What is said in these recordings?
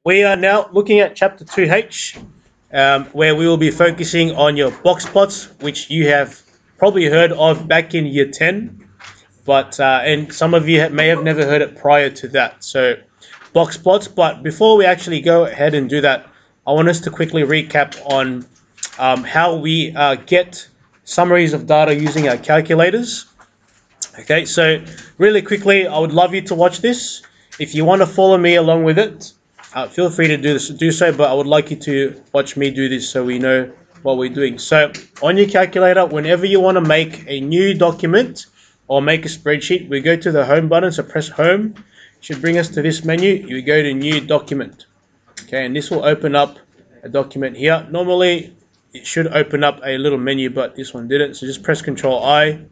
we are now looking at chapter 2H, where we will be focusing on your box plots, which you have probably heard of back in year 10, but and some of you may have never heard it prior to that. So box plots. But before we actually go ahead and do that, I want us to quickly recap on how we get summaries of data using our calculators. Okay, so really quickly, I would love you to watch this. If you want to follow me along with it, feel free to do so, but I would like you to watch me do this so we know what we're doing. So on your calculator, whenever you want to make a new document or make a spreadsheet, we go to the home button, so press home. It should bring us to this menu. You go to new document. Okay, and this will open up a document here. Normally, it should open up a little menu, but this one didn't. So just press Control I,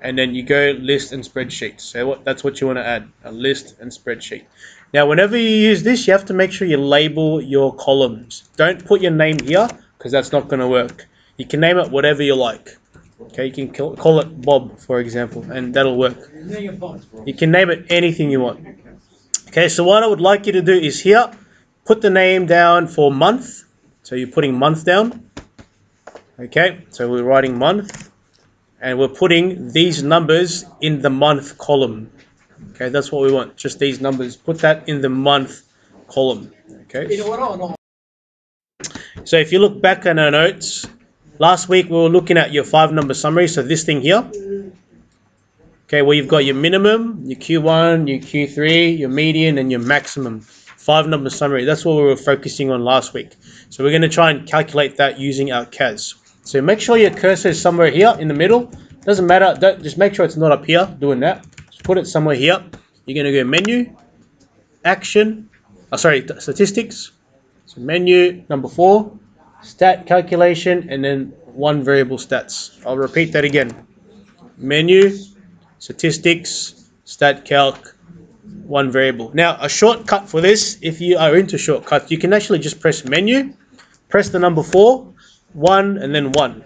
and then you go list and spreadsheet. So that's what you want to add, a list and spreadsheet. Now, whenever you use this, you have to make sure you label your columns. Don't put your name here because that's not going to work. You can name it whatever you like. Okay, you can call it Bob, for example, and that'll work. You can name it anything you want. Okay, so what I would like you to do is here, put the name down for month. So you're putting month down. Okay, so we're writing month. And we're putting these numbers in the month column. Okay, that's what we want, just these numbers. Put that in the month column. Okay. So if you look back at our notes, last week we were looking at your 5-number summary, so this thing here. Okay, where you've got your minimum, your Q1, your Q3, your median, and your maximum. 5-number summary, that's what we were focusing on last week. So we're going to try and calculate that using our CAS. So make sure your cursor is somewhere here in the middle. Doesn't matter, just make sure it's not up here doing that. Just put it somewhere here. You're going to go menu, action, statistics. So menu, number 4, stat calculation, and then 1 variable stats. I'll repeat that again. Menu, statistics, stat calc, 1 variable. Now, a shortcut for this, if you are into shortcuts, you can actually just press menu, press the number 4, 1, and then 1.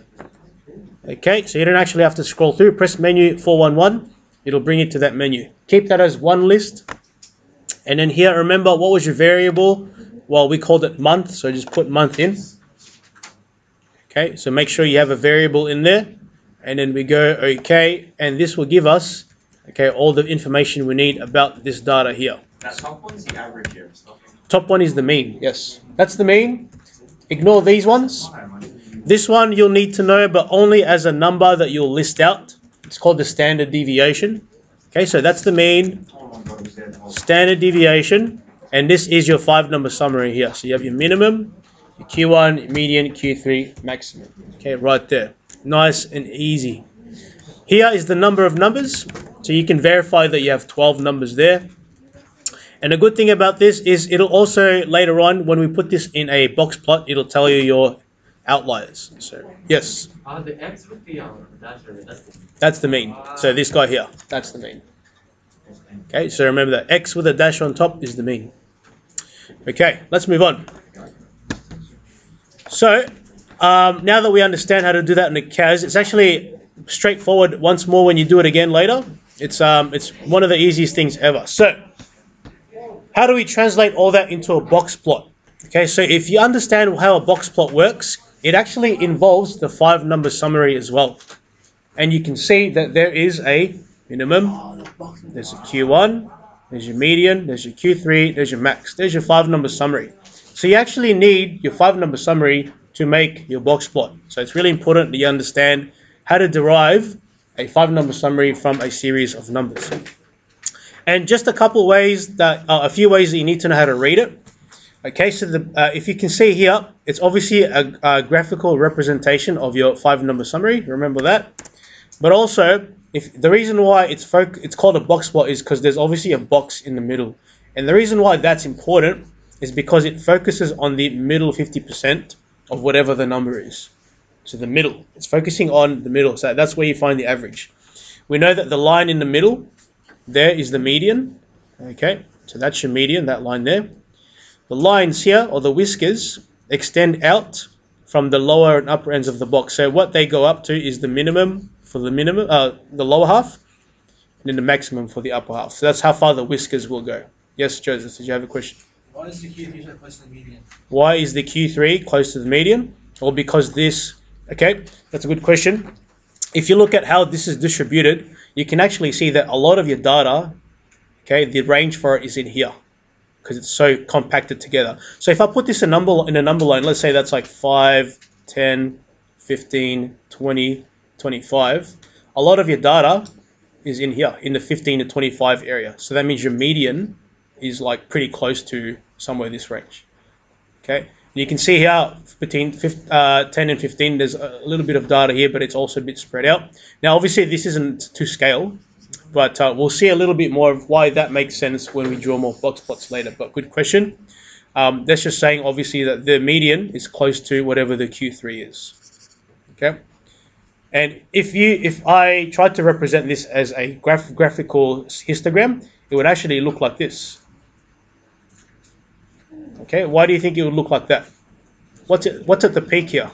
Okay, so you don't actually have to scroll through. Press menu 411. It'll bring you to that menu. Keep that as one list. And then here, remember, what was your variable? Well, we called it month, so just put month in. Okay, so make sure you have a variable in there. And then we go OK, and this will give us all the information we need about this data here. That top one is the average here. Top one is the mean, yes. That's the mean. Ignore these ones. This one you'll need to know, but only as a number that you'll list out. It's called the standard deviation. Okay, so that's the mean, standard deviation, and this is your 5-number summary here. So you have your minimum, your Q1, your median, Q3, maximum. Okay, right there. Nice and easy. Here is the number of numbers, so you can verify that you have 12 numbers there. And the good thing about this is it'll also, later on, when we put this in a box plot, it'll tell you your outliers. So, yes? The X with the dash, that's the mean. So this guy here, that's the mean. Okay, so remember that X with a dash on top is the mean. Okay, let's move on. So, now that we understand how to do that in the CAS, it's actually straightforward once more when you do it again later. It's one of the easiest things ever. So, how do we translate all that into a box plot? Okay, so if you understand how a box plot works, it actually involves the 5-number summary as well. And you can see that there is a minimum, there's a Q1, there's your median, there's your Q3, there's your max, there's your 5-number summary. So you actually need your 5-number summary to make your box plot. So it's really important that you understand how to derive a 5-number summary from a series of numbers. And just a few ways that you need to know how to read it. Okay, so if you can see here, it's obviously a graphical representation of your 5-number summary. Remember that. But also, the reason why it's called a box plot is because there's obviously a box in the middle. And the reason why that's important is because it focuses on the middle 50% of whatever the number is. So the middle, it's focusing on the middle. So that's where you find the average. We know that the line in the middle there is the median. Okay, so that's your median, that line there. The lines here, or the whiskers, extend out from the lower and upper ends of the box. So what they go up to is the minimum for the lower half, and then the maximum for the upper half. So that's how far the whiskers will go. Yes, Joseph, did you have a question? Why is the Q3 so close to the median? Why is the Q3 close to the median? Well, because this, okay, that's a good question. If you look at how this is distributed, you can actually see that a lot of your data, okay, the range for it is in here because it's so compacted together. So if I put this in a number line, let's say that's like 5, 10, 15, 20, 25, a lot of your data is in here, in the 15 to 25 area. So that means your median is like pretty close to somewhere this range. Okay, you can see here between 10 and 15, there's a little bit of data here, but it's also a bit spread out. Now, obviously, this isn't to scale, but we'll see a little bit more of why that makes sense when we draw more box plots later. But good question. That's just saying, obviously, that the median is close to whatever the Q3 is. Okay. And if I tried to represent this as a graphical histogram, it would actually look like this. Okay, why do you think it would look like that? What's at the peak here?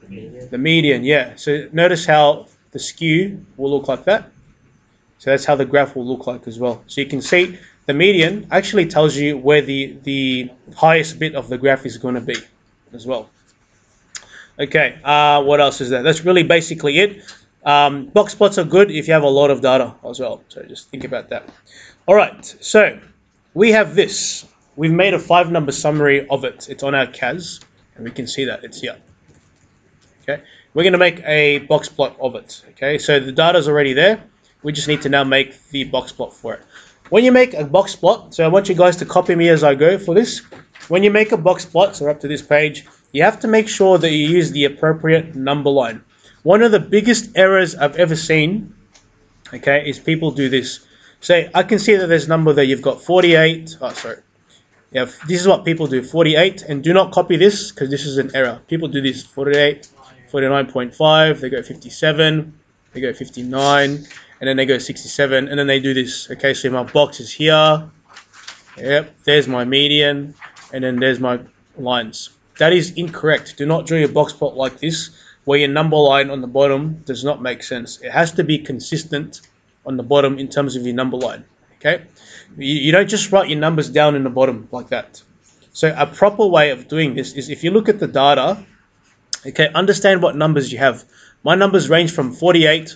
The median. The median, yeah. So notice how the skew will look like that. So that's how the graph will look like as well. So you can see the median actually tells you where the highest bit of the graph is going to be as well. Okay, what else is there? That's really basically it. Box plots are good if you have a lot of data as well. So just think about that. All right, so we have this. We've made a 5-number summary of it. It's on our CAS, and we can see that it's here. Okay, we're going to make a box plot of it. Okay, so the data's already there. We just need to now make the box plot for it. When you make a box plot, so I want you guys to copy me as I go for this. When you make a box plot, so up to this page, you have to make sure that you use the appropriate number line. One of the biggest errors I've ever seen, okay, is people do this. Say, I can see that there's a number there. You've got 48. Oh, sorry. Yeah, this is what people do, 48, and do not copy this because this is an error. People do this, 48, 49.5, they go 57, they go 59, and then they go 67, and then they do this. Okay, so my box is here, yep, there's my median, and then there's my lines. That is incorrect. Do not draw your box plot like this, where your number line on the bottom does not make sense. It has to be consistent on the bottom in terms of your number line, okay? You don't just write your numbers down in the bottom like that. So a proper way of doing this is if you look at the data, okay, understand what numbers you have. My numbers range from 48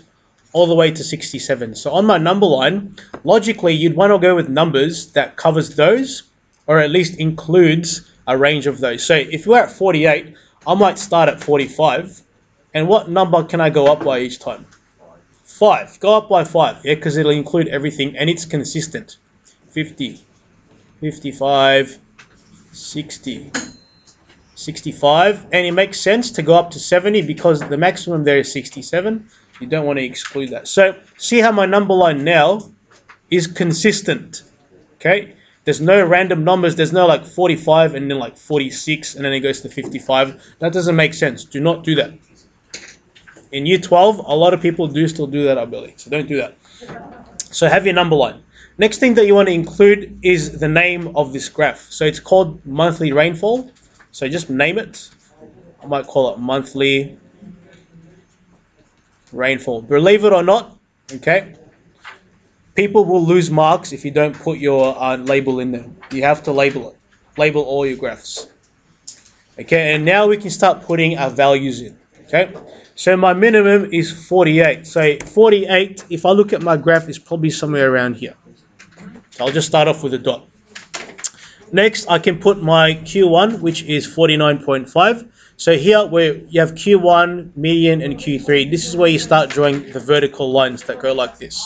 all the way to 67. So on my number line, logically, you'd want to go with numbers that covers those or at least includes a range of those. So if we're at 48, I might start at 45. And what number can I go up by each time? 5. Go up by 5, yeah, because it'll include everything and it's consistent. 50, 55, 60, 65, and it makes sense to go up to 70 because the maximum there is 67. You don't want to exclude that. So see how my number line now is consistent, okay? There's no random numbers. There's no like 45 and then like 46 and then it goes to 55. That doesn't make sense. Do not do that. In year 12, a lot of people do still do that, I believe. So don't do that. So have your number line. Next thing that you want to include is the name of this graph. So it's called monthly rainfall. So just name it. I might call it monthly rainfall. Believe it or not, okay, people will lose marks if you don't put your label in there. You have to label it. Label all your graphs. Okay, and now we can start putting our values in. Okay, so my minimum is 48. So 48, if I look at my graph, is probably somewhere around here. So I'll just start off with a dot. Next, I can put my Q1, which is 49.5. So here where you have Q1, median, and Q3, this is where you start drawing the vertical lines that go like this.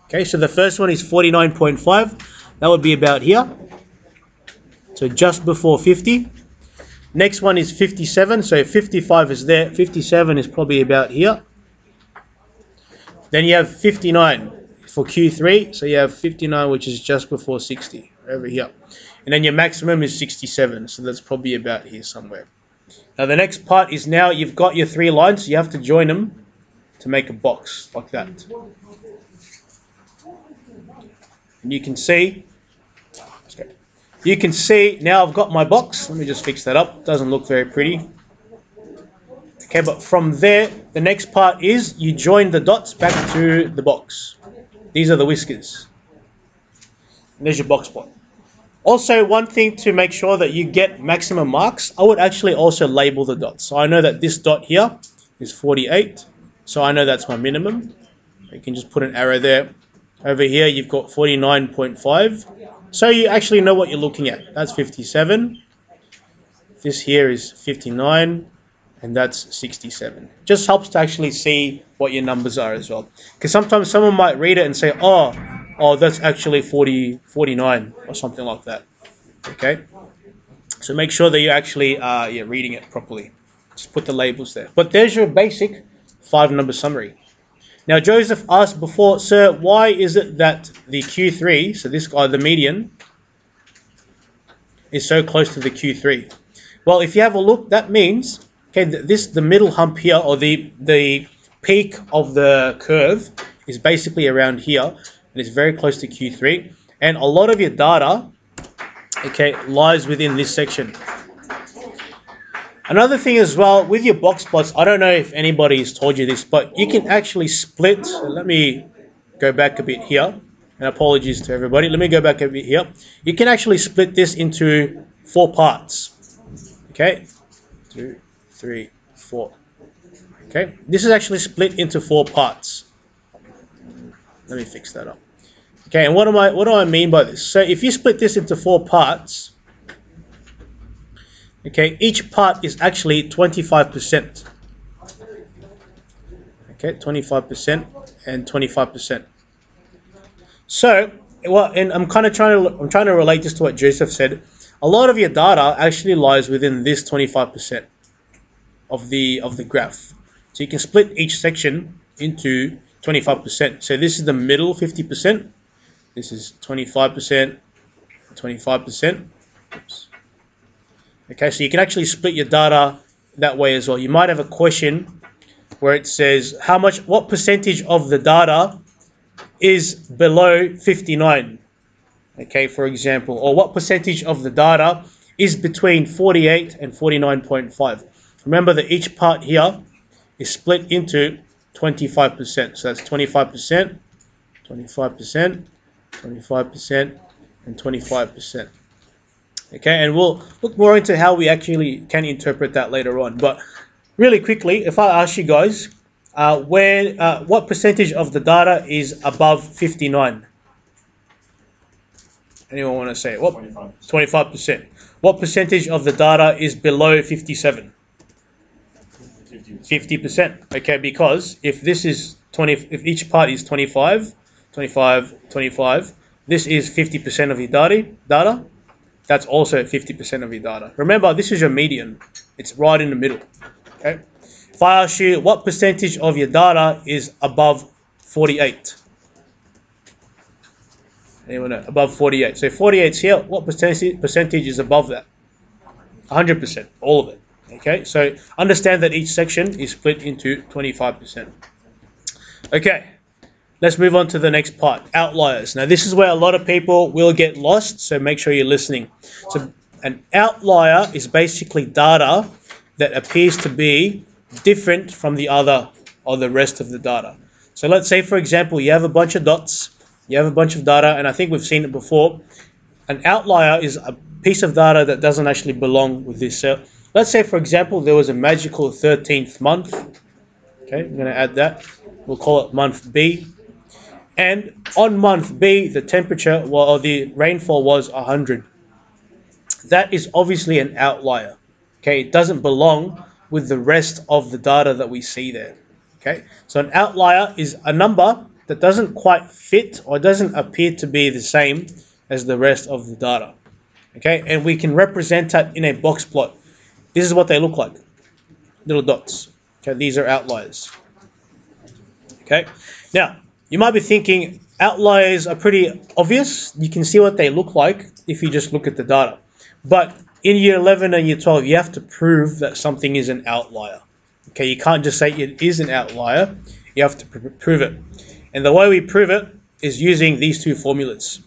Okay, so the first one is 49.5. That would be about here. So just before 50. Next one is 57. So 55 is there. 57 is probably about here. Then you have 59 for Q3. So you have 59, which is just before 60, over here. And then your maximum is 67. So that's probably about here somewhere. Now the next part is now you've got your 3 lines. You have to join them to make a box like that. And you can see now I've got my box. Let me just fix that up. Doesn't look very pretty. Okay, but from there, the next part is you join the dots back to the box. These are the whiskers. And there's your box plot. Also, one thing to make sure that you get maximum marks, I would actually also label the dots. So I know that this dot here is 48, so I know that's my minimum. You can just put an arrow there. Over here, you've got 49.5. So you actually know what you're looking at. That's 57. This here is 59. And that's 67. Just helps to actually see what your numbers are as well. Because sometimes someone might read it and say, oh, that's actually 49 or something like that. Okay? So make sure that you actually you're reading it properly. Just put the labels there. But there's your basic 5-number summary. Now, Joseph asked before, sir, why is it that the Q3, so this guy, the median, is so close to the Q3? Well, if you have a look, that means, okay, the middle hump here, or the peak of the curve, is basically around here, and it's very close to Q3. And a lot of your data, okay, lies within this section. Another thing as well, with your box plots, I don't know if anybody has told you this, but you can actually split. Let me go back a bit here, and apologies to everybody. Let me go back a bit here. You can actually split this into 4 parts. Okay, 2, 3, 4. Okay, this is actually split into 4 parts. Let me fix that up. Okay, and what do I mean by this? So if you split this into 4 parts, okay, each part is actually 25%. Okay, 25% and 25%. So, well, and I'm trying to relate this to what Joseph said. A lot of your data actually lies within this 25% of the graph. So you can split each section into 25%. So this is the middle 50%. This is 25%, 25%. Oops. Okay, so you can actually split your data that way as well. You might have a question where it says what percentage of the data is below 59, okay, for example, or what percentage of the data is between 48 and 49.5. Remember that each part here is split into 25%, so that's 25%, 25%, 25%, and 25%. Okay, and we'll look more into how we actually can interpret that later on. But really quickly, if I ask you guys, what percentage of the data is above 59? Anyone want to say it? What? 25%. What percentage of the data is below 57? 50%. Okay, because if this is if each part is 25, 25, 25, this is 50% of your data. That's also 50% of your data. Remember, this is your median. It's right in the middle. Okay. If I ask you what percentage of your data is above 48? Anyone know? Above 48. So 48 is here. What percentage is above that? 100%. All of it. Okay. So understand that each section is split into 25%. Okay. Let's move on to the next part, outliers. Now, this is where a lot of people will get lost, so make sure you're listening. So an outlier is basically data that appears to be different from the other or the rest of the data. So let's say, for example, you have a bunch of dots, you have a bunch of data, and I think we've seen it before. An outlier is a piece of data that doesn't actually belong with this. So let's say, for example, there was a magical 13th month. Okay, I'm going to add that. We'll call it month B. And on month B, the temperature or the rainfall was 100. That is obviously an outlier. Okay, it doesn't belong with the rest of the data that we see there. Okay, so an outlier is a number that doesn't quite fit or doesn't appear to be the same as the rest of the data. Okay, and we can represent that in a box plot. This is what they look like, little dots. Okay, these are outliers. Okay, now you might be thinking outliers are pretty obvious. You can see what they look like if you just look at the data. But in year 11 and year 12, you have to prove that something is an outlier. Okay, you can't just say it is an outlier. You have to prove it. And the way we prove it is using these 2 formulas.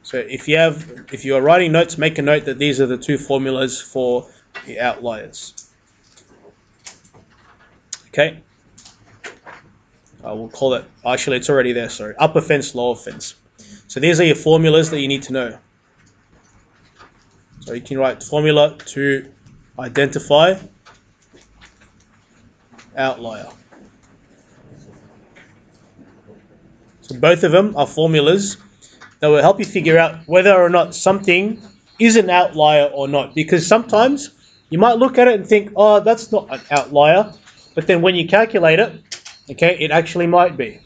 So if you are writing notes, make a note that these are the 2 formulas for the outliers. Okay. We'll call it, actually it's already there, sorry. Upper fence, lower fence. So these are your formulas that you need to know. So you can write formula to identify outlier. So both of them are formulas that will help you figure out whether or not something is an outlier or not. Because sometimes you might look at it and think, oh, that's not an outlier. But then when you calculate it, okay, it actually might be.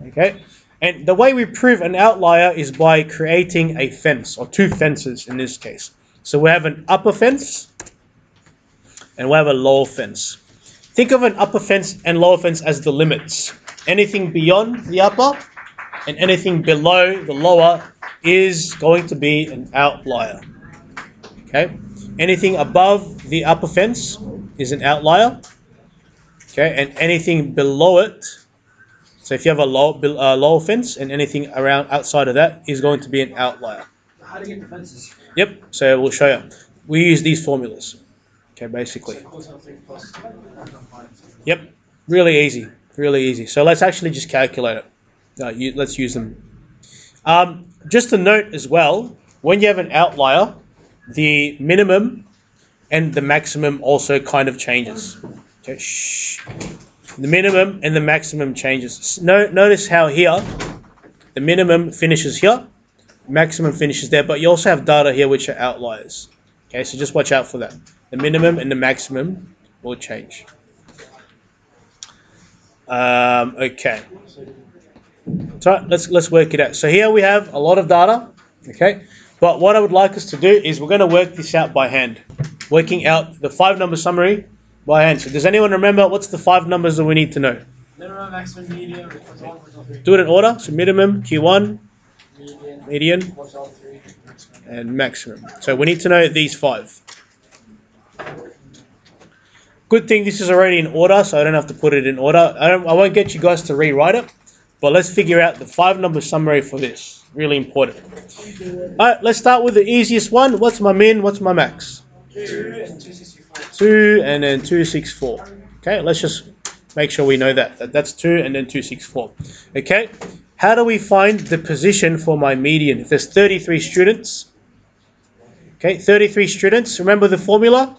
Okay, and the way we prove an outlier is by creating a fence, or two fences in this case. So we have an upper fence and we have a lower fence. Think of an upper fence and lower fence as the limits. Anything beyond the upper and anything below the lower is going to be an outlier. Okay, anything above the upper fence is an outlier. Okay, and anything below it, so if you have a lower fence and anything around outside of that is going to be an outlier. How to get the fences? Yep, so we'll show you. We use these formulas. Okay, basically. Yep, really easy, really easy. So let's actually just calculate it. Let's use them. Just a note as well, when you have an outlier, the minimum and the maximum also kind of changes. Okay, shh. The minimum and the maximum changes. Notice how here, the minimum finishes here, maximum finishes there, but you also have data here which are outliers. Okay, so just watch out for that. The minimum and the maximum will change. Okay. So let's work it out. So here we have a lot of data. Okay, but what I would like us to do is we're going to work this out by hand, working out the 5-number summary by hand. So does anyone remember what's the 5 numbers that we need to know? Minimum, maximum, median, Do it in order. So minimum, Q1, median, all 3, and maximum. So we need to know these 5. Good thing this is already in order, so I don't have to put it in order. I won't get you guys to rewrite it, but let's figure out the 5-number summary for this. Really important. All right, let's start with the easiest one. What's my min? What's my max? 2 and 264. 2 and then 264. Okay, let's just make sure we know that. That's 2 and then 264. Okay, how do we find the position for my median? If there's 33 students, okay, 33 students, remember the formula?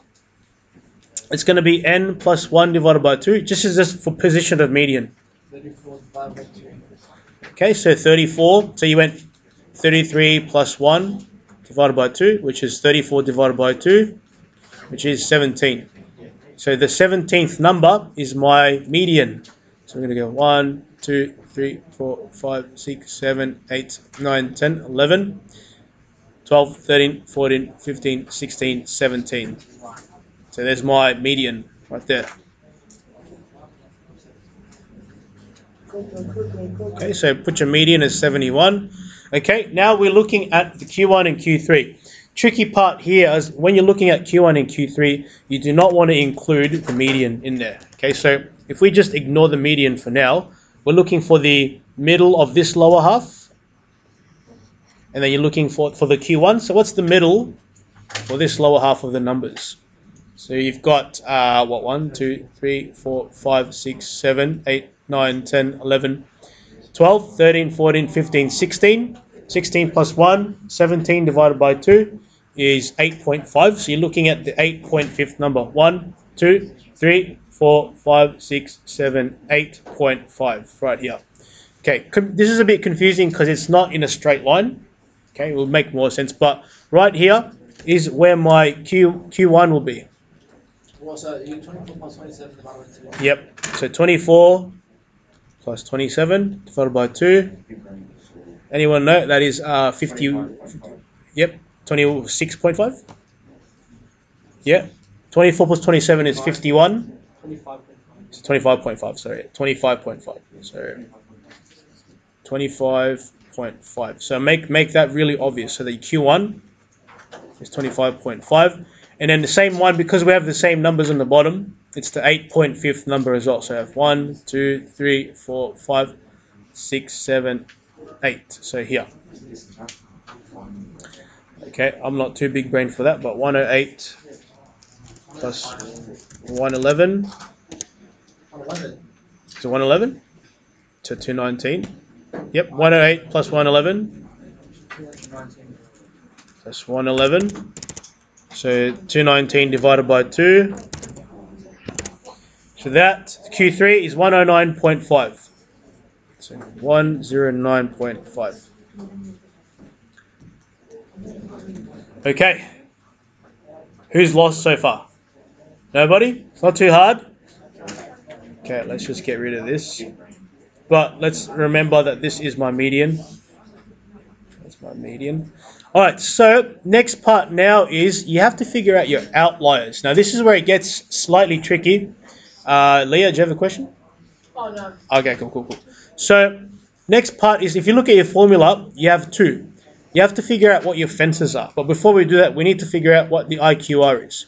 It's going to be n plus 1 divided by 2. This is just for position of median. 34 divided by 2. Okay, so 34. So you went 33 plus 1 divided by 2, which is 34 divided by 2, which is 17. So the 17th number is my median. So I'm going to go 1, 2, 3, 4, 5, 6, 7, 8, 9, 10, 11, 12, 13, 14, 15, 16, 17. So there's my median right there. Okay, so put your median as 71. Okay, now we're looking at the Q1 and Q3. Tricky part here is when you're looking at Q1 and Q3, you do not want to include the median in there. Okay, so if we just ignore the median for now, we're looking for the middle of this lower half. And then you're looking for the Q1. So what's the middle for this lower half of the numbers? So you've got, 1, 2, 3, 4, 5, 6, 7, 8, 9, 10, 11, 12, 13, 14, 15, 16. 16 plus 1, 17 divided by 2 is 8.5. So you're looking at the 8.5th number. 1, 2, 3, 4, 5, 6, 7, 8.5 right here. Okay, this is a bit confusing because it's not in a straight line. Okay, it will make more sense. But right here is where my Q1 will be. Well, so you 24 plus 27 divided by 2. Yep, so 24 plus 27 divided by 2. Anyone know? That is 50. Yep, 26.5. Yeah, 24 plus 27 is 51. 25.5. It's 25.5. Sorry, 25.5. So 25.5. So make that really obvious. So the Q1 is 25.5, and then the same one, because we have the same numbers on the bottom, it's the 8.5th number as well. So I have 1, 2, 3, 4, 5, 6, 7, 8. So here. Okay, I'm not too big brain for that, but 108 plus 111. 11. So 111 to 219. Yep, 108 plus 111 219. plus 111 So 219 divided by 2. So that Q3 is 109.5. So 109.5. Okay. Who's lost so far? Nobody? It's not too hard. Okay, let's just get rid of this. But let's remember that this is my median. That's my median. Alright, so next part now is you have to figure out your outliers. Now this is where it gets slightly tricky. Leah, do you have a question? Oh, no. Okay, cool. So next part is if you look at your formula, you have two. You have to figure out what your fences are. But before we do that, we need to figure out what the IQR is.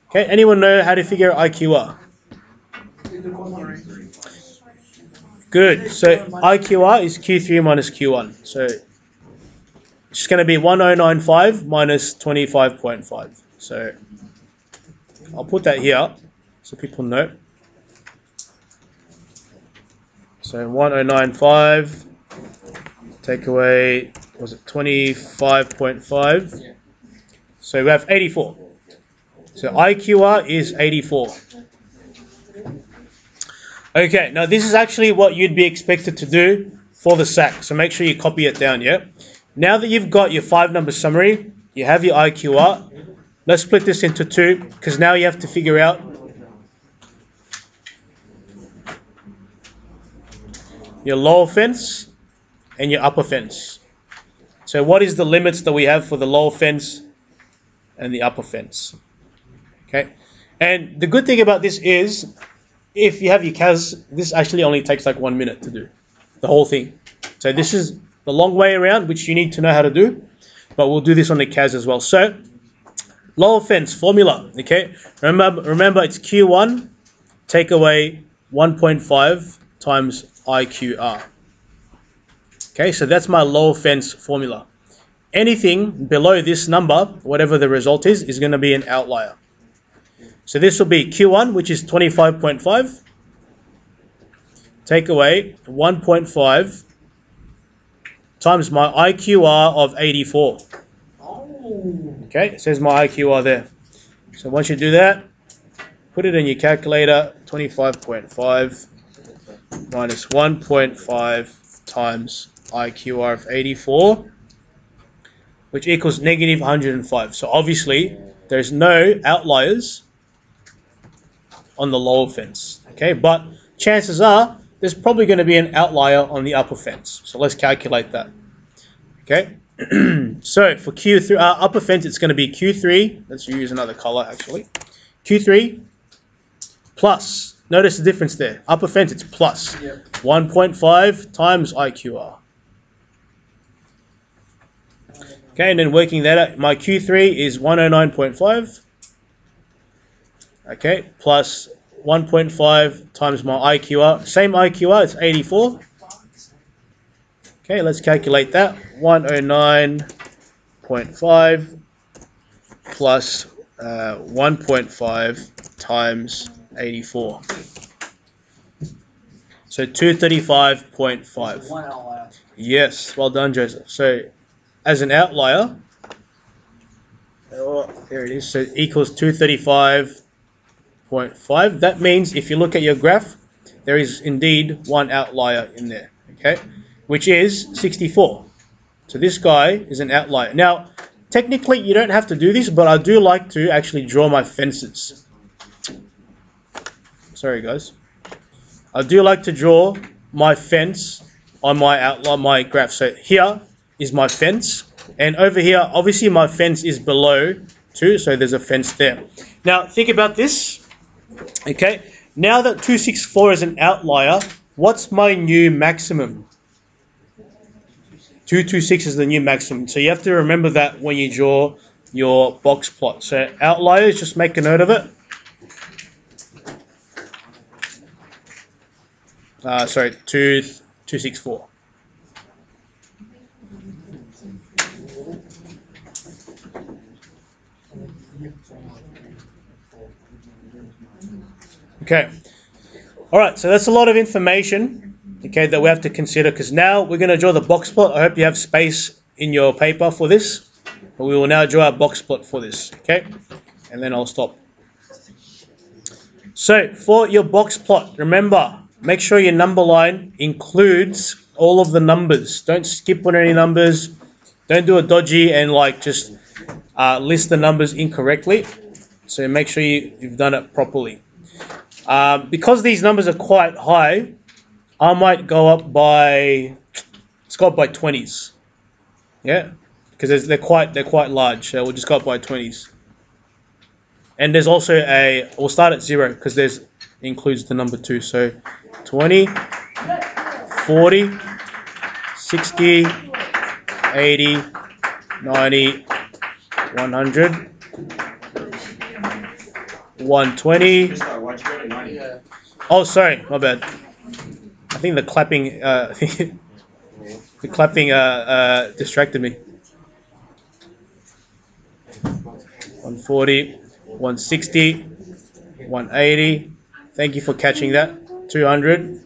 Okay, anyone know how to figure out IQR? Good. So IQR is Q3 minus Q1. So it's going to be 1095 minus 25.5. So I'll put that here so people know. So 1095 take away, was it 25.5? So we have 84. So IQR is 84. Okay, now this is actually what you'd be expected to do for the SAC. So make sure you copy it down, yeah? Now that you've got your 5-number summary, you have your IQR. Let's split this into two, because now you have to figure out your lower fence and your upper fence. So what is the limits that we have for the lower fence and the upper fence? Okay, and the good thing about this is, if you have your CAS, this actually only takes like 1 minute to do the whole thing. So this is the long way around, which you need to know how to do, but we'll do this on the CAS as well. So lower fence formula, okay? Remember it's Q1 take away 1.5 times IQR. Okay, so that's my lower fence formula. Anything below this number, whatever the result is going to be an outlier. So this will be Q1, which is 25.5, take away 1.5 times my IQR of 84. Okay, it says my IQR there. So once you do that, put it in your calculator, 25.5 minus 1.5 times IQR of 84, which equals negative 105. So obviously, there's no outliers on the lower fence, okay, but chances are there's probably going to be an outlier on the upper fence. So let's calculate that. Okay, so for Q3 upper fence, it's going to be Q3. Let's use another color actually. Q3 plus. Notice the difference there. Upper fence, it's plus 1.5 times IQR. Okay, and then working that out, my Q3 is 109.5. Okay, plus 1.5 times my IQR. Same IQR, it's 84. Okay, let's calculate that. 109.5 plus 1.5 times 84. So 235.5. One outlier. Yes, well done, Joseph. So as an outlier, oh, there it is. So it equals 235.5. That means if you look at your graph, there is indeed one outlier in there, okay, which is 64. So this guy is an outlier. Now, technically, you don't have to do this, but I do like to actually draw my fences. Sorry, guys. I do like to draw my fence on my outline, my graph. So here is my fence, and over here, obviously, my fence is below 2, so there's a fence there. Now, think about this. Okay, now that 264 is an outlier, what's my new maximum? 226 is the new maximum. So you have to remember that when you draw your box plot. So outliers, just make a note of it. Sorry, 264. Okay. All right, so that's a lot of information, okay, that we have to consider, because now we're going to draw the box plot. I hope you have space in your paper for this. But we will now draw our box plot for this, okay? And then I'll stop. So for your box plot, remember, make sure your number line includes all of the numbers. Don't skip on any numbers. Don't do a dodgy and like just list the numbers incorrectly. So make sure you've done it properly. Because these numbers are quite high, I might go up by, let's go up by 20s. Yeah, because they're quite large. So we'll just go up by 20s. And there's also we'll start at 0 because there's includes the number 2. So 20, 40, 60, 80, 90, 100, 120. Why'd you go to 90? Yeah. Oh, sorry, my bad. I think the clapping distracted me. 140, 160, 180. Thank you for catching that. 200.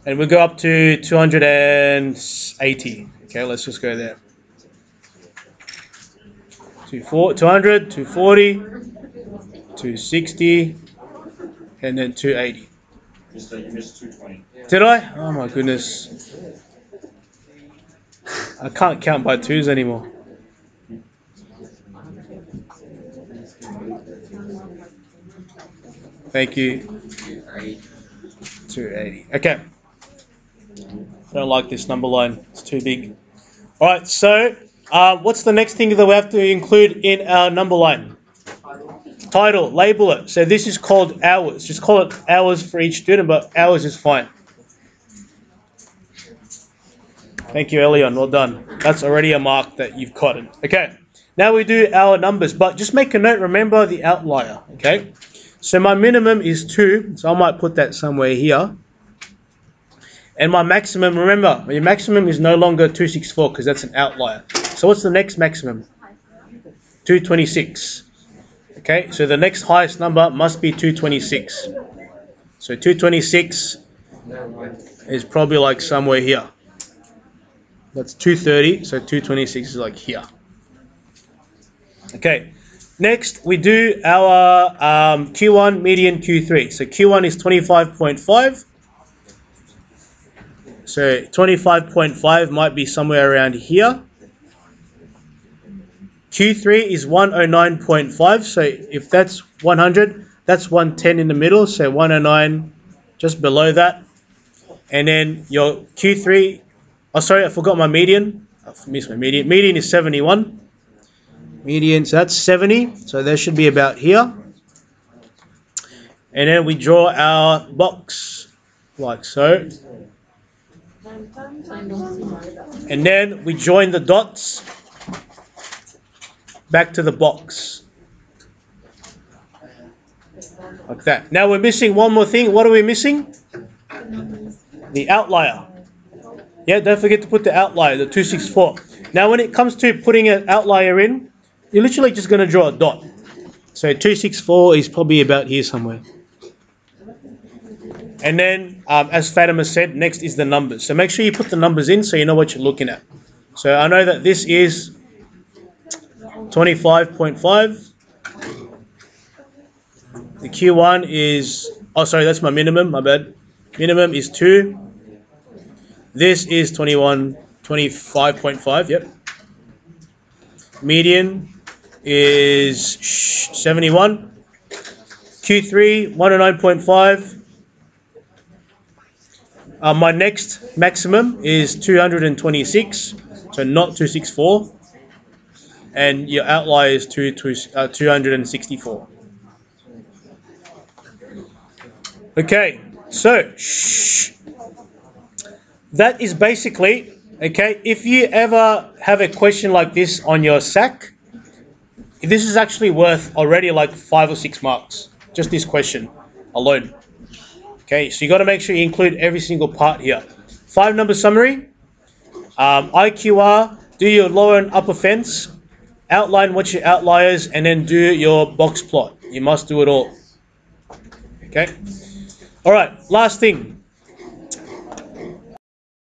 And we'll go up to 280. Okay, let's just go there. 200, 240, 260, and then 280. You missed 220. Did I? Oh my goodness. I can't count by twos anymore. Thank you. 280. Okay. I don't like this number line. It's too big. Alright, so what's the next thing that we have to include in our number line? Title. Label it. So this is called hours. Just call it hours for each student, but hours is fine. Thank you, Elion. Well done. That's already a mark that you've gotten. Okay. Now we do our numbers, but just make a note. Remember the outlier. Okay. So my minimum is 2, so I might put that somewhere here. And my maximum, remember, your maximum is no longer 264 because that's an outlier. So what's the next maximum? 226. Okay, so the next highest number must be 226. So 226 is probably like somewhere here. That's 230, so 226 is like here. Okay. Next, we do our Q1, median, Q3. So Q1 is 25.5. So 25.5 might be somewhere around here. Q3 is 109.5. So if that's 100, that's 110 in the middle. So 109 just below that. And then your Q3, oh sorry, I forgot my median. I missed my median. Median is 71. Median, so that's 70, so that should be about here. And then we draw our box, like so. And then we join the dots back to the box. Like that. Now we're missing one more thing. What are we missing? The outlier. Yeah, don't forget to put the outlier, the 264. Now when it comes to putting an outlier in, you're literally just going to draw a dot. So 264 is probably about here somewhere. And then, as Fatima said, next is the numbers. So make sure you put the numbers in so you know what you're looking at. So I know that this is 25.5. The Q1 is, oh sorry, that's my minimum, my bad. Minimum is 2. This is 25.5, yep. Median is 71. Q3, 109.5. My next maximum is 226, so not 264. And your outlier is 264. Okay, so that is basically, okay, if you ever have a question like this on your SAC, this is actually worth already like 5 or 6 marks, just this question alone. Okay, so you got to make sure you include every single part here. 5-number summary, IQR, do your lower and upper fence, outline what's your outliers, and then do your box plot. You must do it all. Okay. All right, last thing.